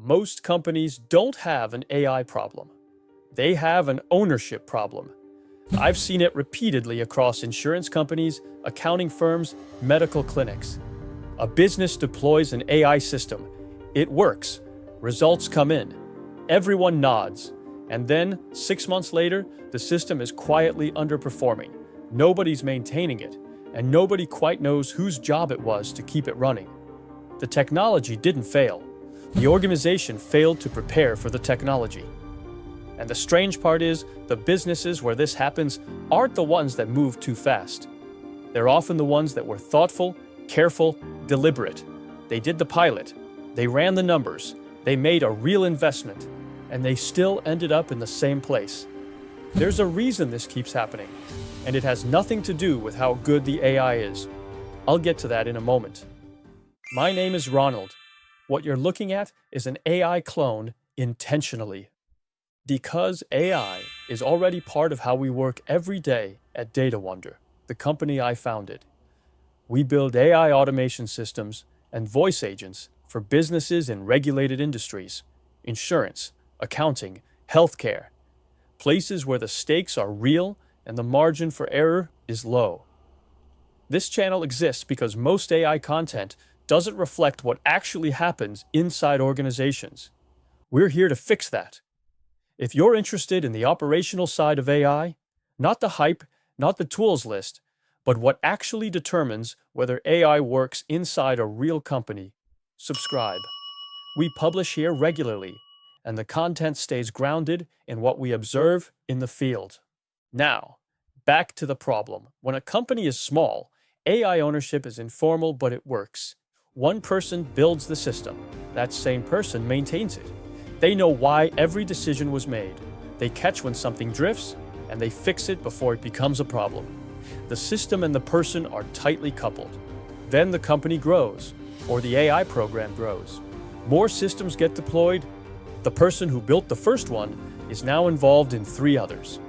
Most companies don't have an AI problem. They have an ownership problem. I've seen it repeatedly across insurance companies, accounting firms, medical clinics. A business deploys an AI system. It works. Results come in. Everyone nods. And then, 6 months later, the system is quietly underperforming. Nobody's maintaining it, and nobody quite knows whose job it was to keep it running. The technology didn't fail. The organization failed to prepare for the technology. And the strange part is, the businesses where this happens aren't the ones that move too fast. They're often the ones that were thoughtful, careful, deliberate. They did the pilot. They ran the numbers. They made a real investment. And they still ended up in the same place. There's a reason this keeps happening, and it has nothing to do with how good the AI is. I'll get to that in a moment. My name is Ronald. What you're looking at is an AI clone intentionally. Because AI is already part of how we work every day at Data Wonder, the company I founded. We build AI automation systems and voice agents for businesses in regulated industries, insurance, accounting, healthcare, places where the stakes are real and the margin for error is low. This channel exists because most AI content doesn't reflect what actually happens inside organizations. We're here to fix that. If you're interested in the operational side of AI, not the hype, not the tools list, but what actually determines whether AI works inside a real company, subscribe. We publish here regularly, and the content stays grounded in what we observe in the field. Now, back to the problem. When a company is small, AI ownership is informal, but it works. One person builds the system. That same person maintains it. They know why every decision was made. They catch when something drifts, and they fix it before it becomes a problem. The system and the person are tightly coupled. Then the company grows, or the AI program grows. More systems get deployed. The person who built the first one is now involved in 3 others.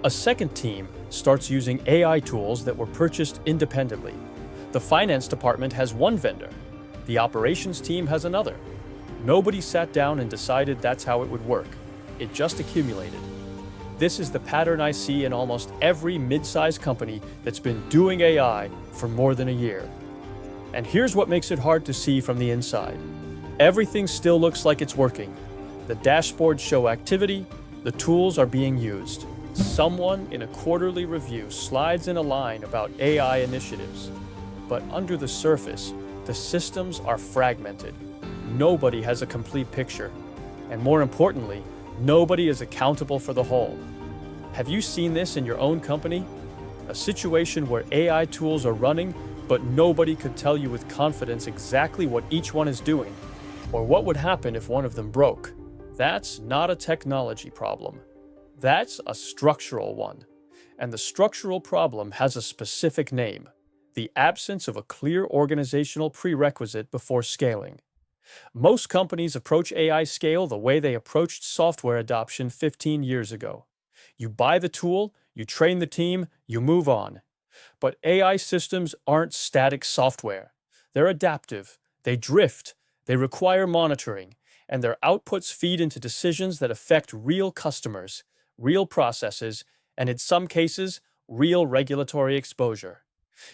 A second team starts using AI tools that were purchased independently. The finance department has one vendor. The operations team has another. Nobody sat down and decided that's how it would work. It just accumulated. This is the pattern I see in almost every mid-sized company that's been doing AI for more than a year. And here's what makes it hard to see from the inside. Everything still looks like it's working. The dashboards show activity, the tools are being used. Someone in a quarterly review slides in a line about AI initiatives. But under the surface, the systems are fragmented. Nobody has a complete picture. And more importantly, nobody is accountable for the whole. Have you seen this in your own company? A situation where AI tools are running, but nobody could tell you with confidence exactly what each one is doing, or what would happen if one of them broke. That's not a technology problem. That's a structural one. And the structural problem has a specific name: the absence of a clear organizational prerequisite before scaling. Most companies approach AI scale the way they approached software adoption 15 years ago. You buy the tool, you train the team, you move on. But AI systems aren't static software. They're adaptive, they drift, they require monitoring, and their outputs feed into decisions that affect real customers, real processes, and in some cases, real regulatory exposure.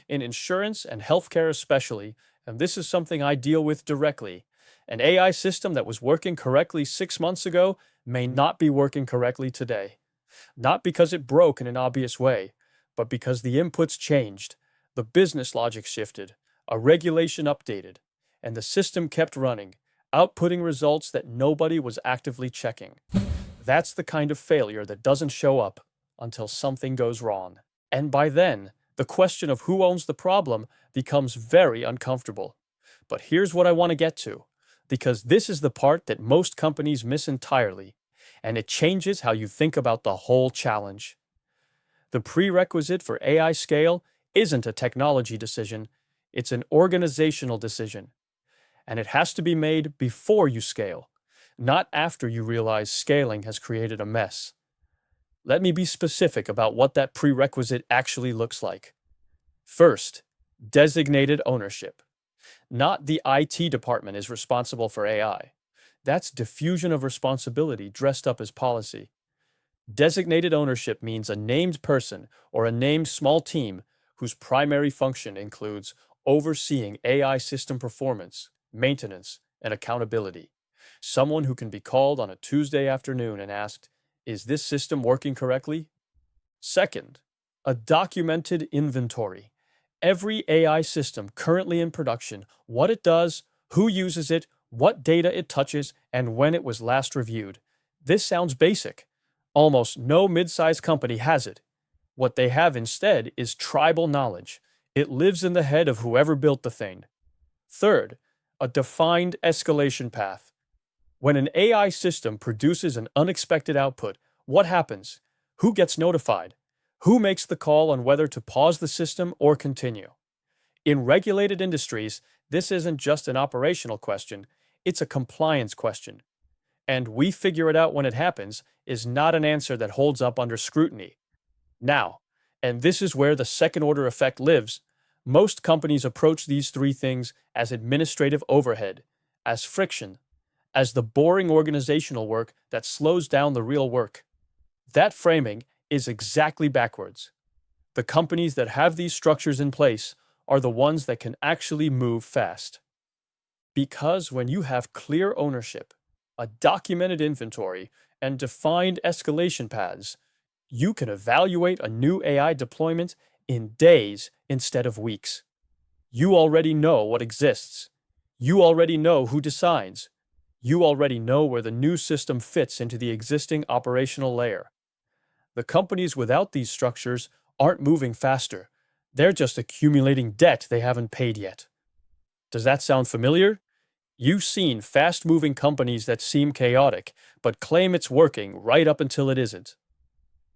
In insurance and healthcare especially, and this is something I deal with directly, an AI system that was working correctly 6 months ago may not be working correctly today. Not because it broke in an obvious way, but because the inputs changed, the business logic shifted, a regulation updated, and the system kept running, outputting results that nobody was actively checking. That's the kind of failure that doesn't show up until something goes wrong. And by then, the question of who owns the problem becomes very uncomfortable. But here's what I want to get to, because this is the part that most companies miss entirely, and it changes how you think about the whole challenge. The prerequisite for AI scale isn't a technology decision, it's an organizational decision. And it has to be made before you scale, not after you realize scaling has created a mess. Let me be specific about what that prerequisite actually looks like. First, designated ownership. Not the IT department is responsible for AI. That's diffusion of responsibility dressed up as policy. Designated ownership means a named person or a named small team whose primary function includes overseeing AI system performance, maintenance, and accountability. Someone who can be called on a Tuesday afternoon and asked, "Is this system working correctly?" Second, a documented inventory. Every AI system currently in production, what it does, who uses it, what data it touches, and when it was last reviewed. This sounds basic. Almost no mid-sized company has it. What they have instead is tribal knowledge. It lives in the head of whoever built the thing. Third, a defined escalation path. When an AI system produces an unexpected output, what happens? Who gets notified? Who makes the call on whether to pause the system or continue? In regulated industries, this isn't just an operational question, it's a compliance question. And "we figure it out when it happens" is not an answer that holds up under scrutiny. Now, and this is where the second order effect lives, most companies approach these three things as administrative overhead, as friction, as the boring organizational work that slows down the real work. That framing is exactly backwards. The companies that have these structures in place are the ones that can actually move fast. Because when you have clear ownership, a documented inventory, and defined escalation paths, you can evaluate a new AI deployment in days instead of weeks. You already know what exists. You already know who decides. You already know where the new system fits into the existing operational layer. The companies without these structures aren't moving faster. They're just accumulating debt they haven't paid yet. Does that sound familiar? You've seen fast-moving companies that seem chaotic, but claim it's working right up until it isn't.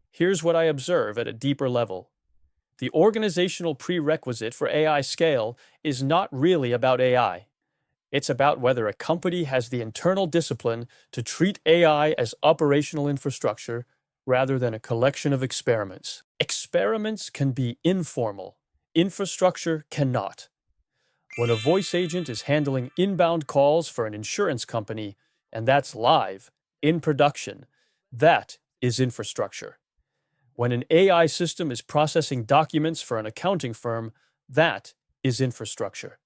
Here's what I observe at a deeper level. The organizational prerequisite for AI scale is not really about AI. It's about whether a company has the internal discipline to treat AI as operational infrastructure rather than a collection of experiments. Experiments can be informal. Infrastructure cannot. When a voice agent is handling inbound calls for an insurance company, and that's live, in production, that is infrastructure. When an AI system is processing documents for an accounting firm, that is infrastructure.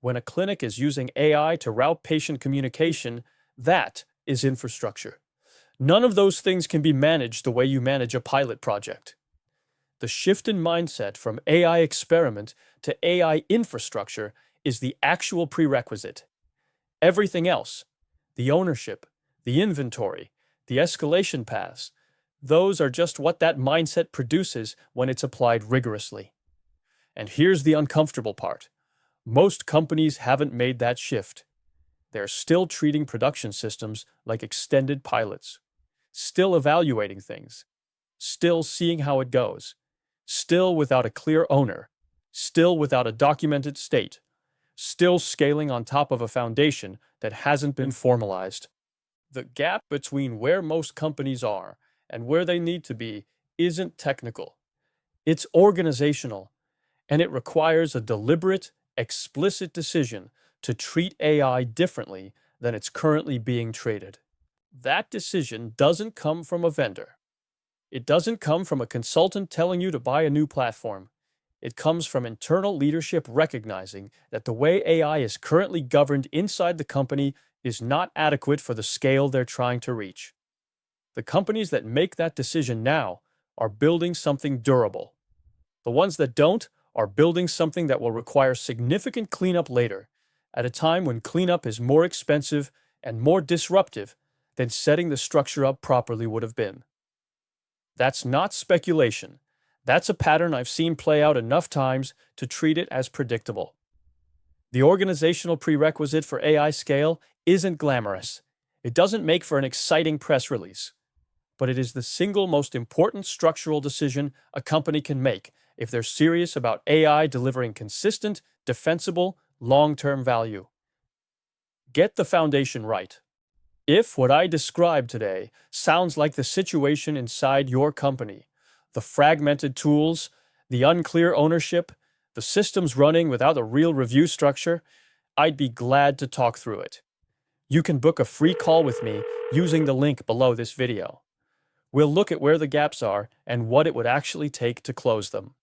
When a clinic is using AI to route patient communication, that is infrastructure. None of those things can be managed the way you manage a pilot project. The shift in mindset from AI experiment to AI infrastructure is the actual prerequisite. Everything else, the ownership, the inventory, the escalation paths, those are just what that mindset produces when it's applied rigorously. And here's the uncomfortable part. Most companies haven't made that shift. They're still treating production systems like extended pilots, still evaluating things, still seeing how it goes, still without a clear owner, still without a documented state, still scaling on top of a foundation that hasn't been formalized. The gap between where most companies are and where they need to be isn't technical. It's organizational, and it requires a deliberate, explicit decision to treat AI differently than it's currently being treated. That decision doesn't come from a vendor. It doesn't come from a consultant telling you to buy a new platform. It comes from internal leadership recognizing that the way AI is currently governed inside the company is not adequate for the scale they're trying to reach. The companies that make that decision now are building something durable. The ones that don't are building something that will require significant cleanup later, at a time when cleanup is more expensive and more disruptive than setting the structure up properly would have been. That's not speculation. That's a pattern I've seen play out enough times to treat it as predictable. The organizational prerequisite for AI scale isn't glamorous. It doesn't make for an exciting press release. But it is the single most important structural decision a company can make if they're serious about AI delivering consistent, defensible, long-term value. Get the foundation right. If what I described today sounds like the situation inside your company, the fragmented tools, the unclear ownership, the systems running without a real review structure, I'd be glad to talk through it. You can book a free call with me using the link below this video. We'll look at where the gaps are and what it would actually take to close them.